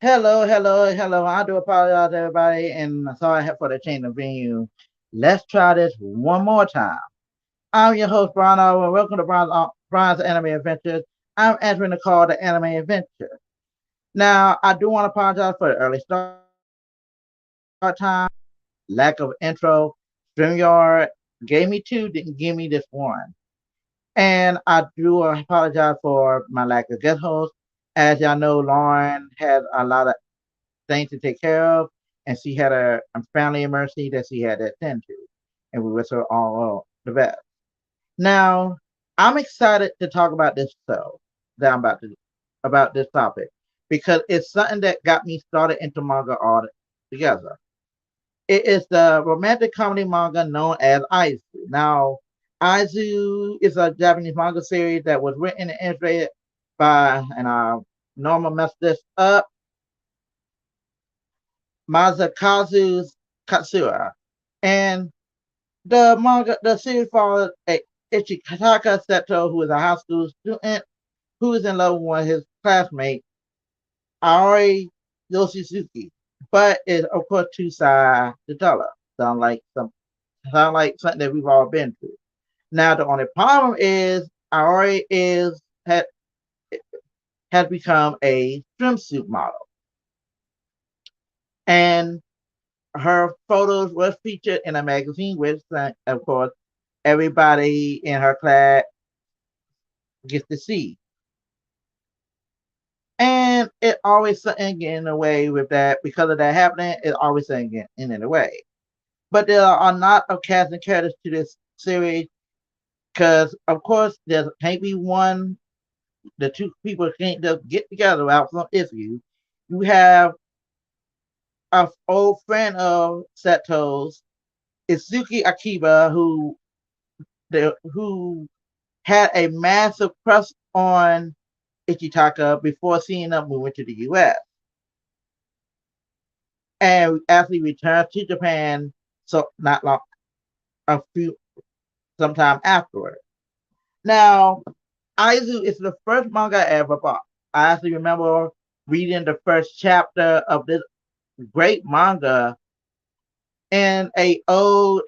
Hello, hello, hello. I do apologize, everybody, and sorry for the change of venue. Let's try this one more time. I'm your host, Brian Owen. Welcome to Brian's Anime Adventures. I'm answering the call to Anime Adventure. Now, I do want to apologize for the early start time, lack of intro. StreamYard gave me two, didn't give me this one. And I do apologize for my lack of guest host. As y'all know, Lauren had a lot of things to take care of, and she had a family emergency that she had to attend to, and we wish her all the best. Now, I'm excited to talk about this show that I'm about this topic because it's something that got me started into manga all together. It is the romantic comedy manga known as Aizu. Now, Aizu is a Japanese manga series that was written and illustrated by, and I normally mess this up, Masakazu Katsura. And the series follows a Ichitaka Seto, who is a high school student who is in love with one of his classmates, Aoi Yoshizuki, but is of course too shy to tell her. Sound like something that we've all been through. Now the only problem is Aoi has become a swimsuit model, and her photos were featured in a magazine, which of course everybody in her class gets to see. And it always something getting in the way with that because of that happening. It always something getting in the way. But there are not of cast and characters to this series because, of course, there can't be one. The two people can't just get together without some issue. You have an old friend of Seto's, Itsuki Akiba, who had a massive crush on Ichitaka before seeing them moving to the U.S. and actually returned to Japan so not long a few sometime afterward. Now, Aizu is the first manga I ever bought. I actually remember reading the first chapter of this great manga in a old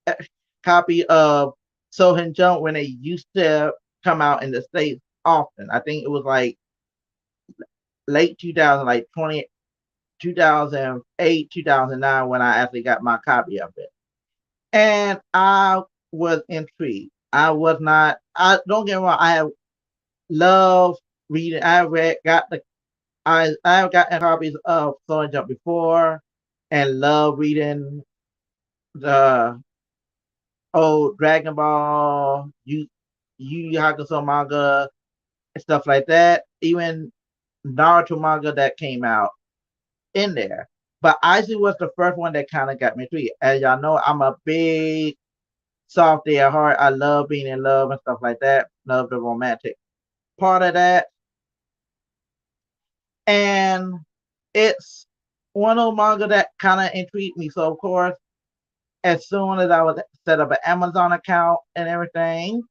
uh, copy of Sohen Jump when it used to come out in the States often. I think it was like late 2000, like 2008, 2009 when I actually got my copy of it. And I was intrigued. I was not, I don't get me wrong, I have loved reading. I have gotten copies of Soul Jump before and love reading the old Dragon Ball, Yu Hakusho manga, and stuff like that. Even Naruto manga that came out in there. But Aizu was the first one that kind of got me intrigued. As y'all know, I'm a big softy at heart. I love being in love and stuff like that. Love the romantic part of that. And it's one of the manga that kind of intrigued me. So of course, as soon as I was set up an Amazon account and everything,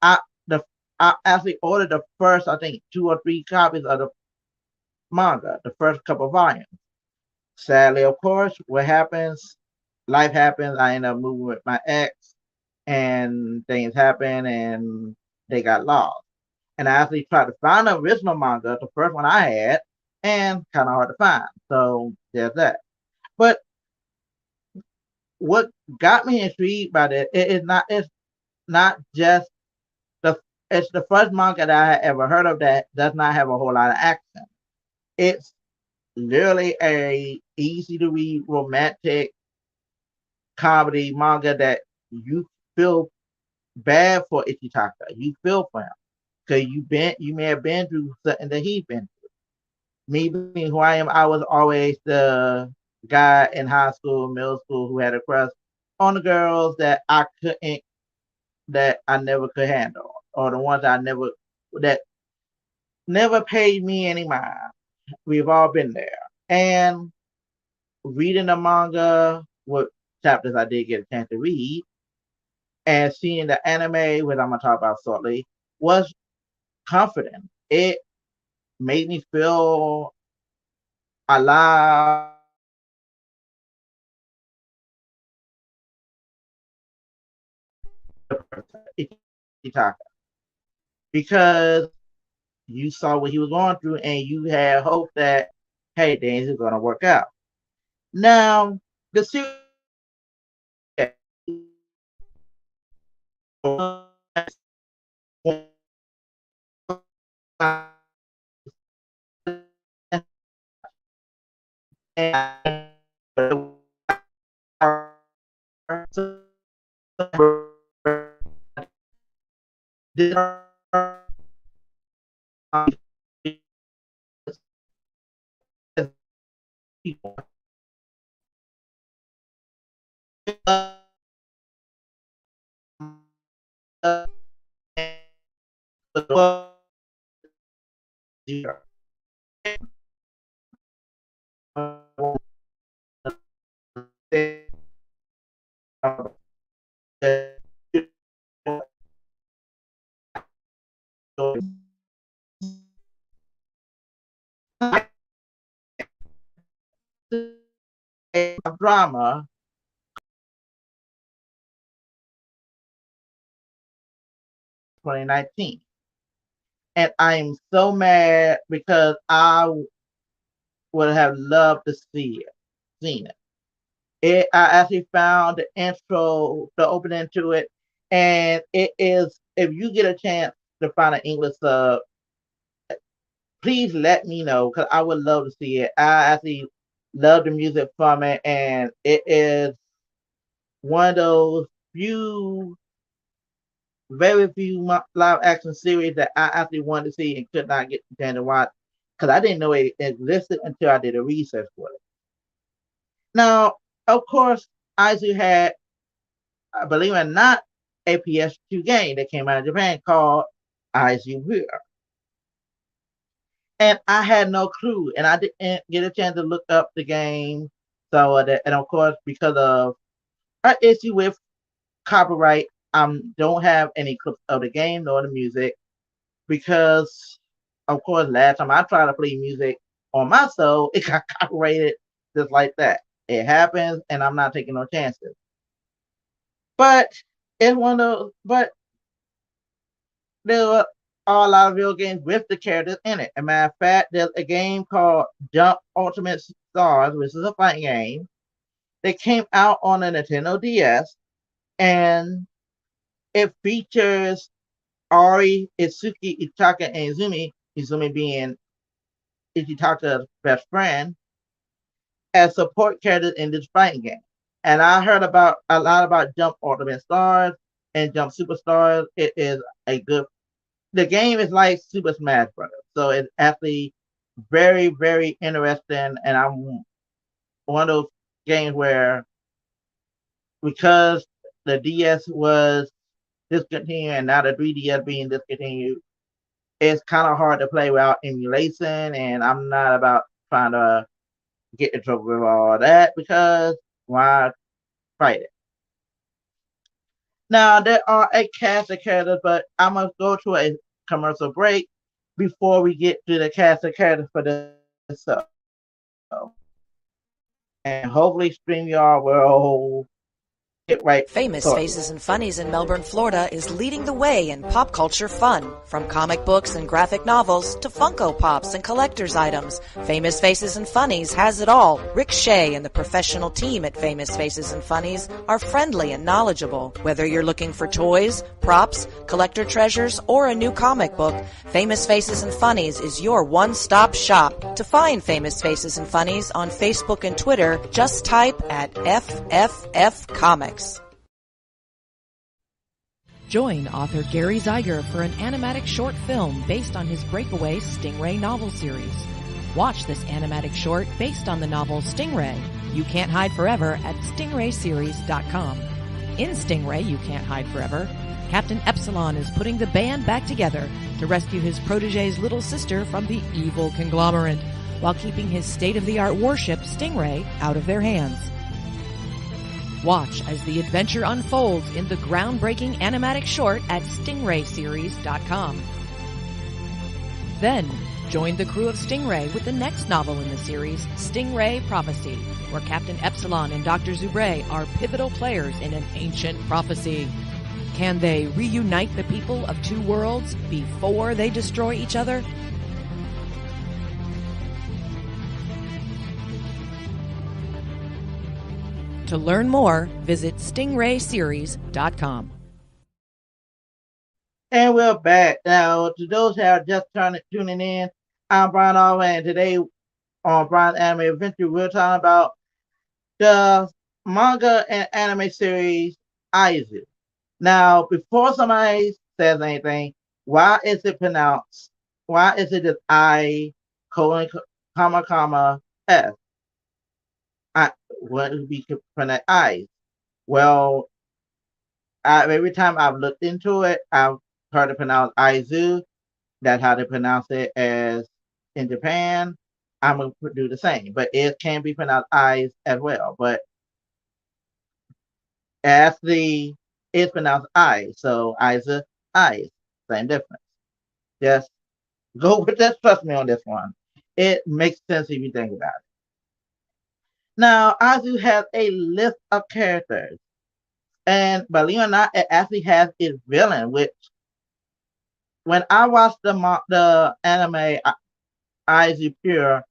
I the I actually ordered the first, I think, two or three copies of the manga, the first couple of volumes. Sadly, of course, what happens? Life happens. I end up moving with my ex, and things happen, and they got lost. And I actually tried to find the original manga, the first one I had, and kind of hard to find. So there's that. But what got me intrigued by it's not just the it's the first manga that I had ever heard of that does not have a whole lot of action. It's literally a easy to read romantic comedy manga that you feel bad for Ichitaka. You feel for him because you may have been through something that he's been through. Me being who I am, I was always the guy in high school, middle school who had a crush on the girls that I never could handle, or the ones that never paid me any mind. We've all been there. And reading the manga, what chapters I did get a chance to read, and seeing the anime, which I'm gonna talk about shortly, was comforting. It made me feel alive. Itaka, because you saw what he was going through and you had hope that, hey, things are going to work out. Now, the series drama 2019. And I'm so mad because I would have loved to seen it. I actually found the intro, the opening to it, and it is. If you get a chance to find an English sub, please let me know because I would love to see it. I actually love the music from it, and it is one of those very few live action series that I actually wanted to see and could not get the chance to watch because I didn't know it existed until I did a research for it. Now, of course, Aizu had, believe it or not, a PS2 game that came out of Japan called Aizu Here. And I had no clue, and I didn't get a chance to look up the game. So, and of course, because of our issue with copyright, don't have any clips of the game nor the music because, of course, last time I tried to play music on my soul, it got copyrighted just like that. It happens, and I'm not taking no chances. But it's one of those. But there are a lot of real games with the characters in it. As a matter of fact, there's a game called Jump Ultimate Stars, which is a fighting game. That came out on a Nintendo DS, and it features Ari, Itsuki, Ichaka, and Izumi. Izumi being Ichitaka's best friend, as support characters in this fighting game. And I heard about a lot about Jump Ultimate Stars and Jump Superstars. It is a good. The game is like Super Smash Bros. So it's actually very, very interesting. And I'm one of those games where because the DS was discontinued and now the 3DS being discontinued, it's kind of hard to play without emulation. And I'm not about trying to get in trouble with all that because why fight it? Now there are a cast of characters, but I must go to a commercial break before we get to the cast of characters for this show. And hopefully StreamYard will get right. Famous Faces and Funnies in Melbourne, Florida is leading the way in pop culture fun. From comic books and graphic novels to Funko Pops and collector's items, Famous Faces and Funnies has it all. Rick Shea and the professional team at Famous Faces and Funnies are friendly and knowledgeable. Whether you're looking for toys, props, collector treasures, or a new comic book, Famous Faces and Funnies is your one-stop shop. To find Famous Faces and Funnies on Facebook and Twitter, just type at FFF Comics. Join author Gary Zeiger for an animatic short film based on his breakaway Stingray novel series. Watch this animatic short based on the novel Stingray, You Can't Hide Forever at stingrayseries.com. In Stingray, You Can't Hide Forever, Captain Epsilon is putting the band back together to rescue his protege's little sister from the evil conglomerate, while keeping his state-of-the-art warship Stingray out of their hands. Watch as the adventure unfolds in the groundbreaking animatic short at stingrayseries.com. Then, join the crew of Stingray with the next novel in the series, Stingray Prophecy, where Captain Epsilon and Dr. Zubre are pivotal players in an ancient prophecy. Can they reunite the people of two worlds before they destroy each other? To learn more, visit stingrayseries.com. And we're back. Now, to those who are just tuning in, I'm Brian Lauren, and today on Brian's Anime Adventure, we're talking about the manga and anime series Aizu. Now, before somebody says anything, why is it just I, colon, comma, S? What would be pronounced eyes? Well, every time I've looked into it, I've heard it pronounced Aizu. That's how they pronounce it as in Japan. I'm going to do the same, but it can be pronounced eyes as well. But actually, it's pronounced eyes. So Aizu, eyes, same difference. Just go with that. Trust me on this one. It makes sense if you think about it. Now, Aizu has a list of characters. And believe it or not, it actually has its villain, which when I watched the anime Aizu Pure,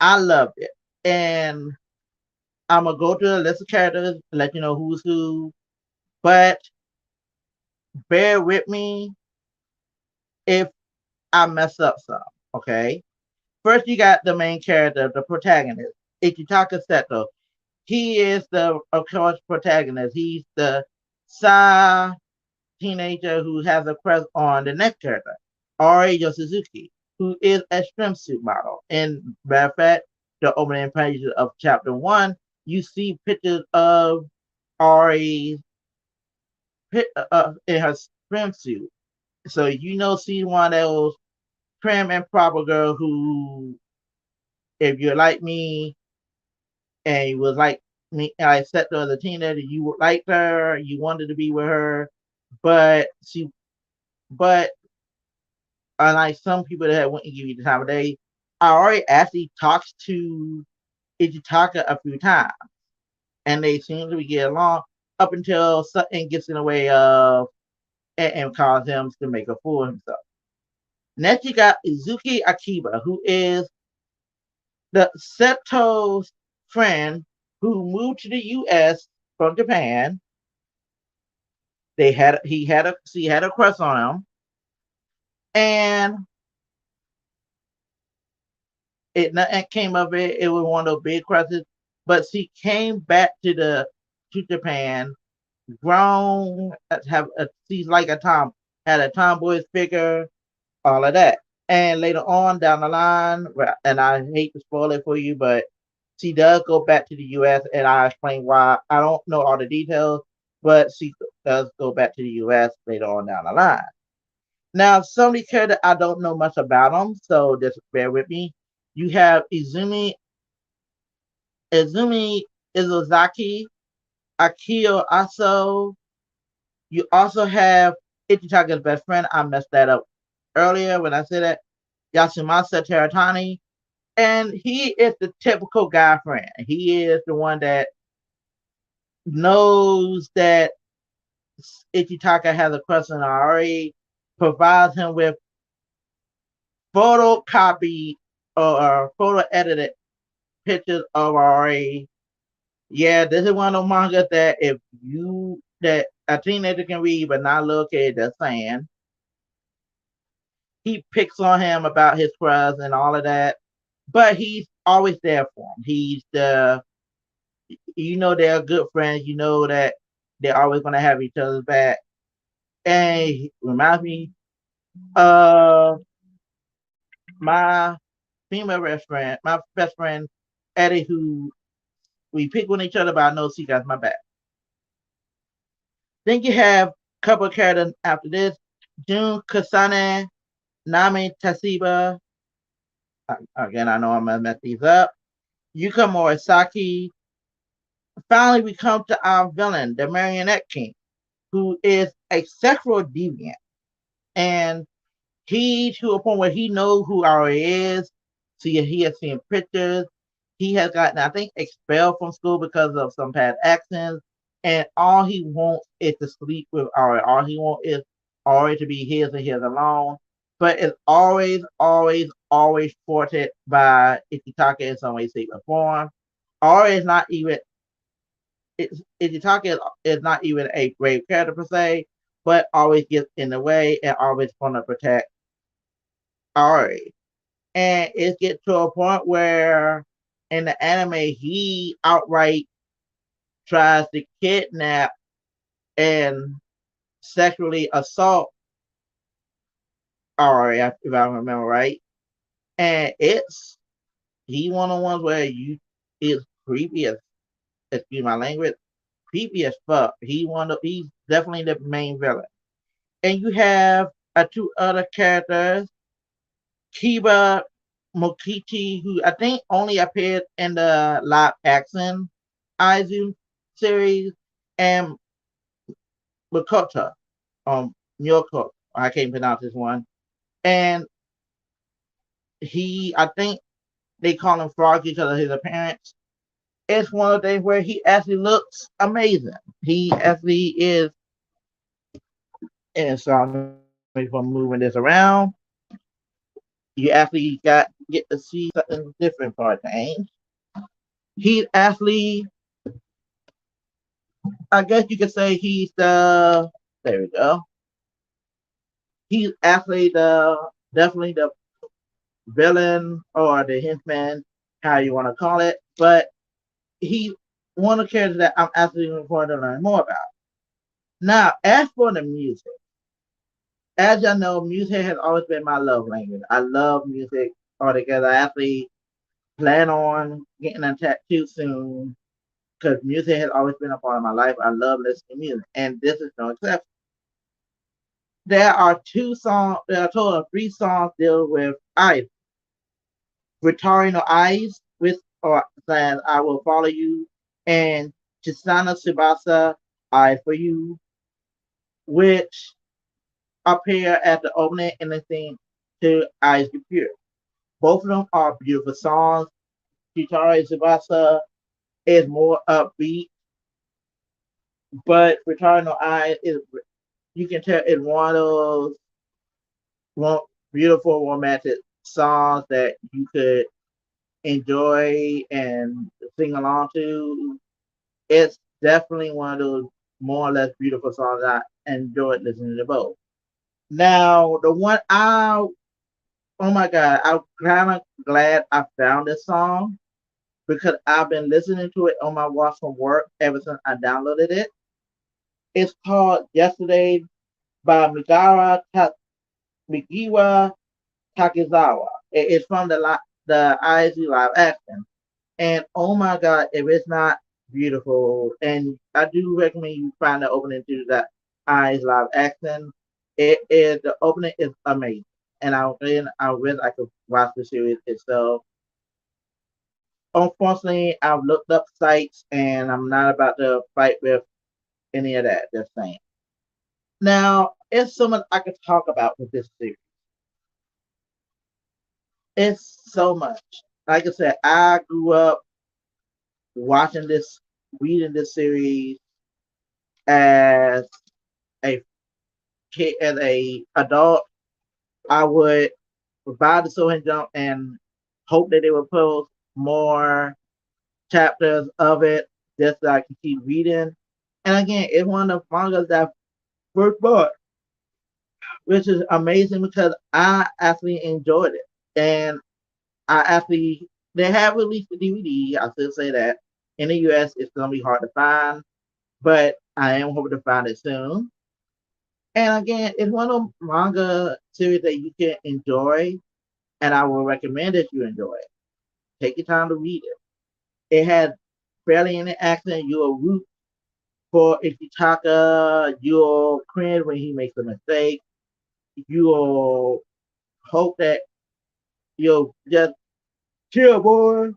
I loved it. And I'm gonna go through the list of characters, let you know who's who. But bear with me if I mess up some. Okay. First, you got the main character, the protagonist, Ichitaka Seto. He is of course, protagonist. He's the shy teenager who has a crush on the next character, Ari Yosuzuki, who is a swimsuit model. And matter of fact, the opening pages of chapter 1, you see pictures of Ari in her swimsuit. So she's one of those prim and proper girl who, if you're like me and you was like me, I said to her as a teenager, you liked her, you wanted to be with her, but but unlike some people that wouldn't give you the time of day, Aori actually talks to Ichitaka a few times, and they seem to be getting along up until something gets in the way of and cause him to make a fool of himself. Next, you got Izuki Akiba, who is the Seto's friend who moved to the U.S. from Japan. She had a crush on him, and nothing came of it. It was one of those big crushes, but she came back to Japan, grown, she's like had a tomboy figure, all of that. And later on down the line, and I hate to spoil it for you, but she does go back to the U.S. and I explain why. I don't know all the details, but she does go back to the U.S. later on down the line. Now, some of these characters I don't know much about them, so just bear with me. You have Izumi Izozaki, Akio Aso. You also have Ichitaka's best friend. I messed that up earlier when I said that. Yasumasa Teratani. And he is the typical guy friend. He is the one that knows that Ichitaka has a crush on Ari, provides him with photocopy or photo edited pictures of Ari. Yeah, this is one of those mangas that that a teenager can read, but not a little kid that's saying. He picks on him about his crush and all of that, but he's always there for him. They're good friends. You know that they're always going to have each other's back. And he reminds me of my female best friend, Eddie, who we pick on each other, but I know she got my back. Then you have a couple of characters after this. Jun Kasane, Nami Tasiba. Again, I know I'm going to mess these up. Yuka Morisaki. Finally, we come to our villain, the Marionette King, who is a sexual deviant. And He to a point where he knows who Ari is. See, he has seen pictures. He has gotten, I think, expelled from school because of some bad actions. And all he wants is to sleep with Ari. All he wants is Ari to be his and his alone. But it's always thwarted by Ichitaka in some way, shape, or form. Ari is not even Ichitaka is not even a brave character per se, but always gets in the way and always want to protect Ari. And it gets to a point where in the anime he outright tries to kidnap and sexually assault Ari, if I remember right. And it's he one of the ones where you is creepy as excuse my language, creepy as fuck. He's definitely the main villain. And you have two other characters, Kiba Mokichi, who I think only appeared in the live action Aizu series, and Makoto, Myoko, I can't pronounce this one. And I think they call him Froggy because of his appearance. It's one of the things where he actually looks amazing. He actually is, and sorry for moving this around. You actually get to see something different for a change. He's actually, I guess you could say he's there we go. He's actually definitely the villain or the henchman, how you want to call it. But he one of the characters that I'm actually looking forward to learn more about. Now, as for the music, as y'all know, music has always been my love language. I love music altogether. I actually plan on getting a tattoo soon because music has always been a part of my life. I love listening to music, and this is no exception. There are there are a total of three songs deal with ice. Retari no Eyes, with or says I Will Follow You, and Chisana Subasa, I For You, which appear at the opening and the theme to Eyes Pure. Both of them are beautiful songs. Chitari Subasa is more upbeat, but Retari no Eyes is you can tell it's one of those beautiful romantic songs that you could enjoy and sing along to. It's definitely one of those more or less beautiful songs I enjoyed listening to both. Now, the one oh my God, I'm kind of glad I found this song because I've been listening to it on my walk from work ever since I downloaded it. It's called Yesterday by Migiwa Takizawa. It's from the ISU live action. And oh my God, if it's not beautiful, and I do recommend you find the opening to that Eyes live action. It is the opening is amazing, and I wish I could watch the series itself. Unfortunately, I've looked up sites, and I'm not about to fight with any of that. Just saying. Now, it's so much I could talk about with this series. It's so much. Like I said, I grew up watching this, reading this series as a kid, as a adult. I would buy the Sohan Jump and hope that they would post more chapters of it just so I can keep reading. And again, it's one of the mangas that I first bought, which is amazing because I actually enjoyed it. And I actually, they have released the DVD. I still say that. In the US, it's going to be hard to find, but I am hoping to find it soon. And again, it's one of the manga series that you can enjoy, and I will recommend that you enjoy it. Take your time to read it. It has barely any accent. You'll root for Ichitaka. You'll cringe when he makes a mistake. You'll hope that you'll just chill, boy.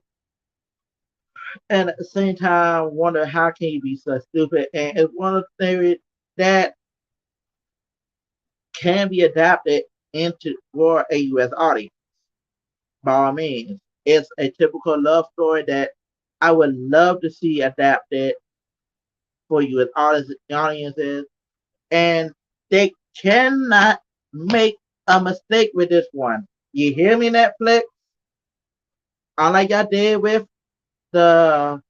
And at the same time, wonder how can you be so stupid. And it's one of the theories that can be adapted into for a U.S. audience. By all means, it's a typical love story that I would love to see adapted for U.S. audiences, and they cannot make a mistake with this one. You hear me, Netflix? Unlike I did with the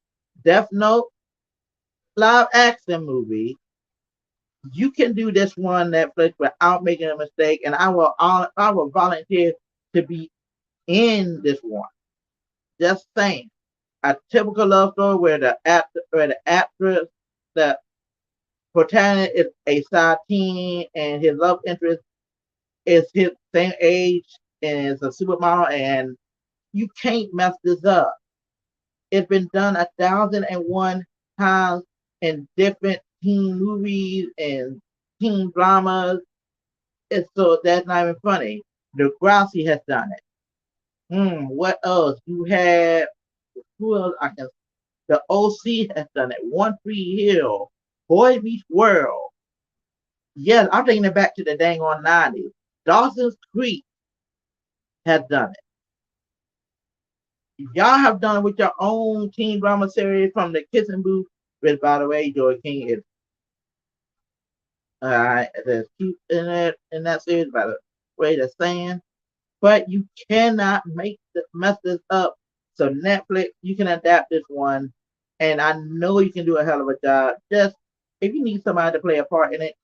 Death Note live action movie, you can do this one Netflix without making a mistake, and I will volunteer to be in this one. Just saying, a typical love story where the actress, the protagonist is a side teen, and his love interest is his same age and is a supermodel, and you can't mess this up. It's been done 1,001 times in different teen movies and teen dramas. So that's not even funny. Degrassi has done it. What else? You had who else? The OC has done it. One Tree Hill, Boy Meets World. Yes, I'm taking it back to the dang on 90s. Dawson's Creek has done it. Y'all have done it with your own teen drama series from the Kissing Booth, which, by the way, Joy King is there's cute in that series, by the way they're saying. But you cannot mess this up. So Netflix, you can adapt this one, and I know you can do a hell of a job. Just if you need somebody to play a part in it,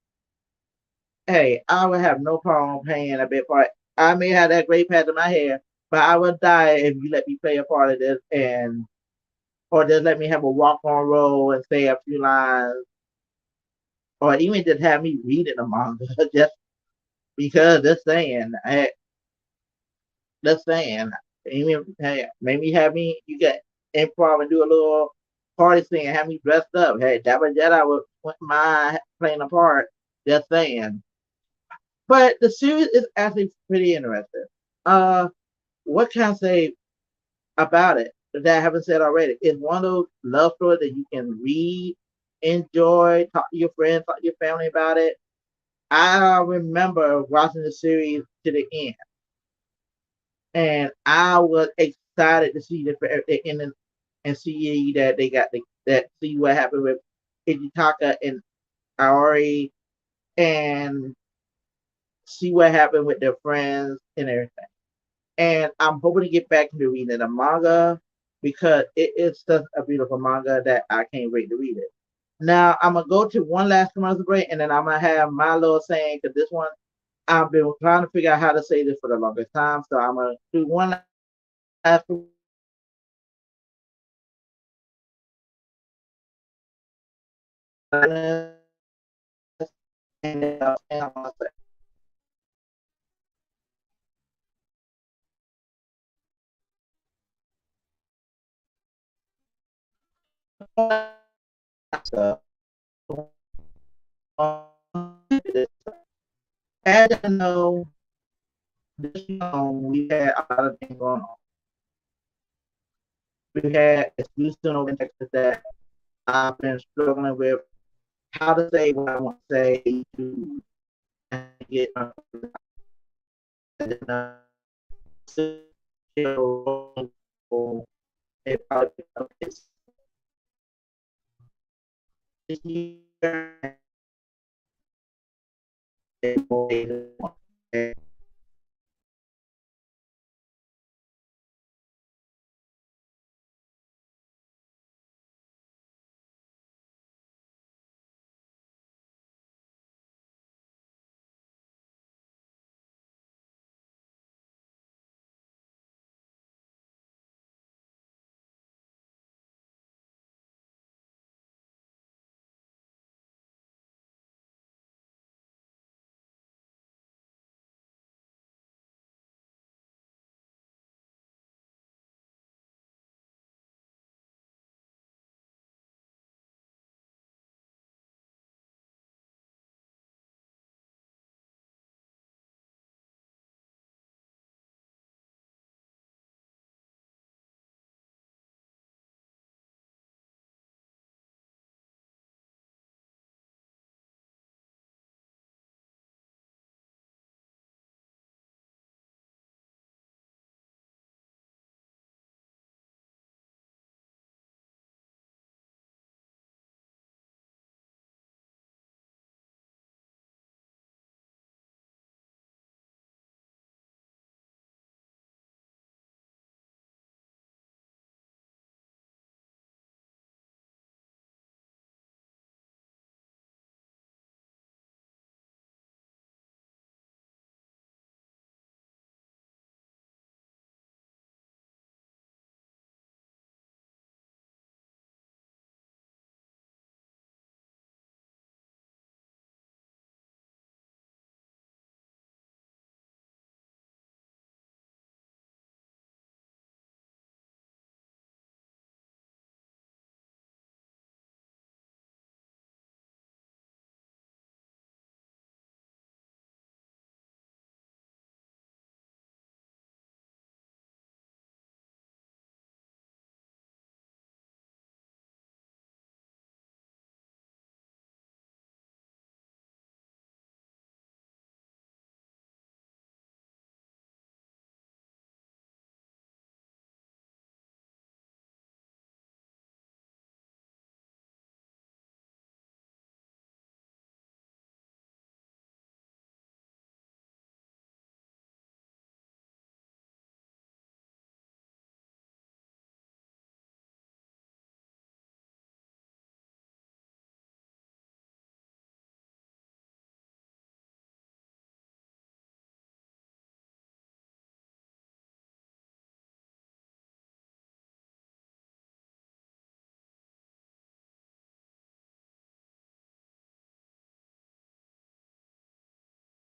hey, I would have no problem playing a bit part. I may have that great patch in my hair, but I would die if you let me play a part of this, and or just let me have a walk on role and say a few lines, or even just have me reading the manga, just because they're saying, hey, just saying. Even hey, maybe have me you get improv and do a little party scene and have me dressed up. Hey, that was that I was my playing a part. Just saying. But the series is actually pretty interesting. Uh what can I say about it that I haven't said already? It's one of those love stories that you can read, enjoy, talk to your friends, talk to your family about it. I remember watching the series to the end, and I was excited to see the ending and see that they got that see what happened with Ijitaka and Aori, and see what happened with their friends and everything. And I'm hoping to get back into reading the manga because it is such a beautiful manga that I can't wait to read it. Now I'm gonna go to one last commercial break, and then I'm gonna have my little saying because this one I've been trying to figure out how to say this for the longest time. So I'm gonna do one last and then I'm gonna say. So, as you know, this we had a lot of things going on. We had a Houston over in Texas that I've been struggling with how to say what I want to say to get my